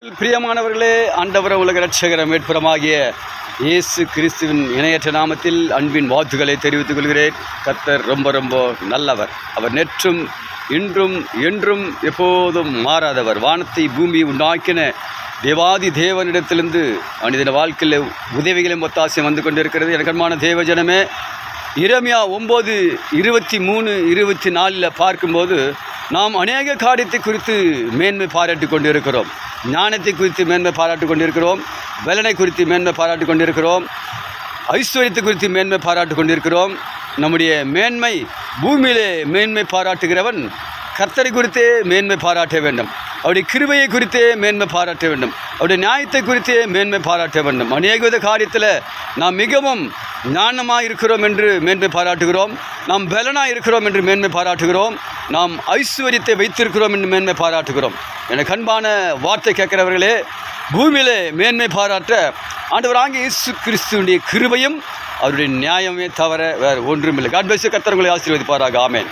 பிரியமானவர்களே, ஆண்டவர் உலக இரட்சகர மீட்புறமாகிய இயேசு கிறிஸ்துவின் இணையற்ற நாமத்தில் அன்பின் வாழ்த்துக்களை தெரிவித்துக் கொள்கிறேன். கர்த்தர் ரொம்ப ரொம்ப நல்லவர். அவர் நேற்றும் இன்றும் என்றும் எப்போதும் மாறாதவர். வானத்தை பூமி உண்டாக்கின தேவாதி தேவனிடத்திலிருந்து மனிதன வாழ்க்கையில் உதவிகளும் ஒத்தாசையும் வந்து கொண்டிருக்கிறது. எனக்கமான தேவஜனமே, எரேமியா 9:23-24 பார்க்கும்போது நாம் அநேக காரியத்தை குறித்து மேன்மை பாராட்டி கொண்டிருக்கிறோம். ஞானத்தை குறித்து மேன்மை பாராட்டி கொண்டிருக்கிறோம், பலனை குறித்து மேன்மை பாராட்டி கொண்டிருக்கிறோம், ஐஸ்வர்யத்தை குறித்து மேன்மை பாராட்டி கொண்டிருக்கிறோம். நம்முடைய மேன்மை, பூமியிலே மேன்மை பாராட்டுகிறவன் கர்த்தரை குறித்தே மேன்மை பாராட்ட வேண்டும். அவருடைய கிருபையை குறித்தே மேன்மை பாராட்ட வேண்டும். அவருடைய நியாயத்தை குறித்தே மேன்மை பாராட்ட வேண்டும். அநேக வித காரியத்தில் நாம் மிகவும் ஞானமாக இருக்கிறோம் என்று மேன்மை பாராட்டுகிறோம், நாம் பலனாக இருக்கிறோம் என்று மேன்மை பாராட்டுகிறோம், நாம் ஐஸ்வர்யத்தை வைத்திருக்கிறோம் என்று மேன்மை பாராட்டுகிறோம். எனக்கு அன்பான வார்த்தை கேட்கிறவர்களே, பூமியிலே மேன்மை பாராட்ட ஆண்டவராகிய இயேசு கிறிஸ்துவினுடைய கிருபையும் அவருடைய நியாயமே தவிர வேறு ஒன்றுமில்லை. God bless you. கர்த்தர் உங்களை ஆசீர்வதிப்பாராக. ஆமென்.